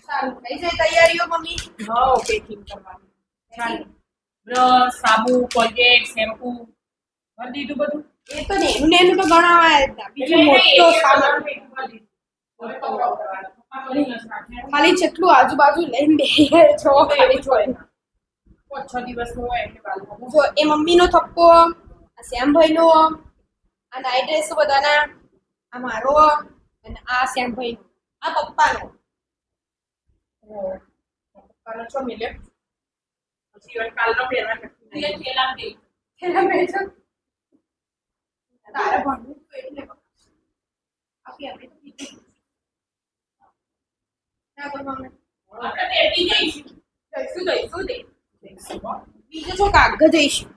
સારું થઈ જાય તૈયારીઓ મમ્મી. હા પેકિંગ કરવાનું ચાલો બ્રશ સાબુ કોલગેટ શેમ્પુ ભરી દીધું બધું એ તો નેનું તો ગણાવાય જ ના. બીજું મોટો સામાન ખાલી જેટલું આજુબાજુ લઈને બેહીએ જો ખાલી જોઈ 5-6 દિવસનું હોય એટલે બાલમાં જો એ મમ્મીનો થપ્પો આ શ્યામભાઈનો આ નાઈટ ડ્રેસ બધાના આ મારો અને આ શ્યામભાઈનો આ પપ્પાનો પપ્પાનો છો મિલે પછી હવે કાલનો પહેરવા નથી એ થેલા દે એના મેજો તારા ભણવું તો એટલે આપી આપણે તો કીધું ના કોઈ મમ્મી આપણે બેટી જઈશું જઈશું બીજું છો કાગળ જઈશું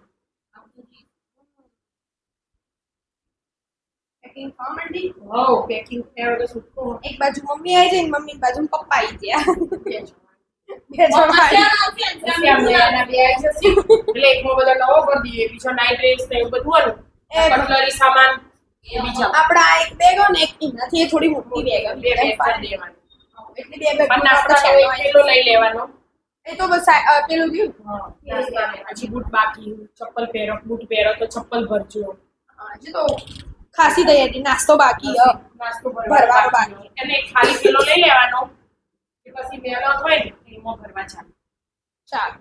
પેકિંગ થવા માંડી હા પેકિંગ થયા વગર છૂટકો એક બાજુ મમ્મી આવી જાય ને મમ્મી બાજુ પપ્પા આવી ગયા બે એટલે એકમાં બધો નવો કરી દઈએ બીજો નાઈટ ડ્રેસ ને એવું બધું હતું કટલરી સામાન એ બીજા આપડા એક બેગ ને એક એનાથી થોડી મોટી બેગ બે બેગ કરી દેવાની એટલે બે બેગ પણ નાસ્તાનો એક કિલો લઈ લેવાનો એ તો બસ પેલું ગયું હજી બૂટ બાકી ચપ્પલ પહેરો બૂટ પહેરો તો ચપ્પલ ભરજો હજી તો ખાસી તૈયારી નાસ્તો બાકી નાસ્તો ભરવાનો બાકી એટલે એક ખાલી કિલો લઈ લેવાનો કે પછી મહેનત હોય ને એમાં ભરવા ચાલે ચાલ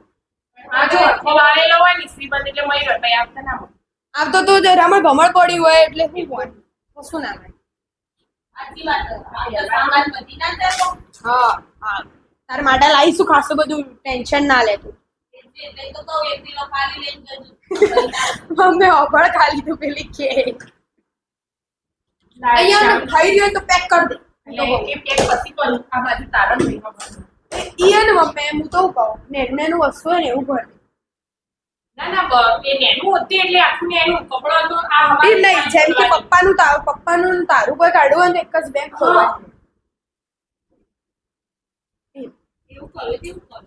આ જો આખો વાળેલો હોય ને શ્રીબંધ એટલે મય રટાઈ આપતા ના હોય આવતો તો જરામાં ભમણ પડી હોય એટલે શું હોય કશું ના હોય આટલી વાત સામાન બધી ના ચાલો હા હા તાર માટે લાવીશું ખાસું બધું ટેન્શન ના લેતું એટલે તો કહું 1 કિલો ખાલી લઈને જજો મમ્મી ઓભળ ખાલી તું પેલી કે અહીંયા થઈ રહ્યો તો પેક કરી દે એટલે એ પેક પછી કરું આ બાજુ તારા મહિનો ભરજો ઈયન મમ્મી હું તો કહું નેનું વસ્તુ હોય ને એવું ભર ના એ નેનું હોતી એટલે આખું નેનું કપડો તો આ એ નહીં જેમ કે પપ્પાનું તારું કોઈ કાઢવું હોય ને એક જ બેગ ખોલવાનું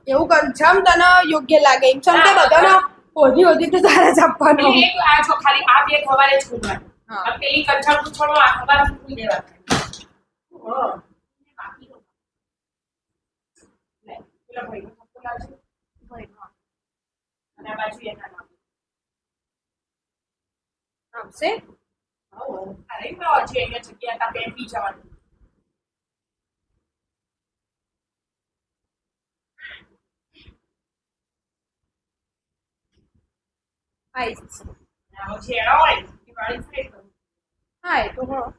એવું કર જમ તને યોગ્ય લાગે એમ ચમ તે બધાનો હોધી તો તારા જ આપવાનો આ જો ખાલી આ બે ખવારે જ ખોલવાનું આ પેલી કંચાળ પૂછડો આ ખબર ખોલી દેવાનું બાકી નો લે પેલા ભાઈ નો ખોલાવજો ભાઈ નો અને આ બાજુ એના નામ આવશે અરે તો છે અહીંયા જગ્યા તા પેપી જવાનું આઈસ ના છેડા હોય દિવાળી થઈ તો હા એ તો હા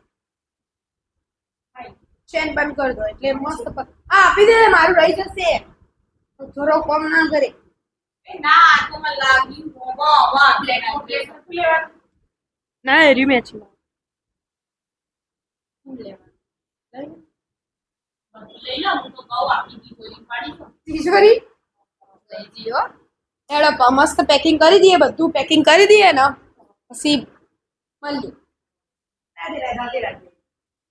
ચેન બંધ કરી દો એટલે મસ્ત આપી દે મારું રહી જશે થોડો કમ ના કરે ના તો મને લાગી મોમા બ્લેક પ્લેસ લેવાનું ના એરી મેચ લઈ લો હું તો કહું આપી દી કોઈ પાડી તો તિજોરી લઈ જીઓ એડો મસ્ત પેકિંગ કરી દઈએ બધું પેકિંગ કરી દઈએ ને પછી મળીએ રાધે રાધે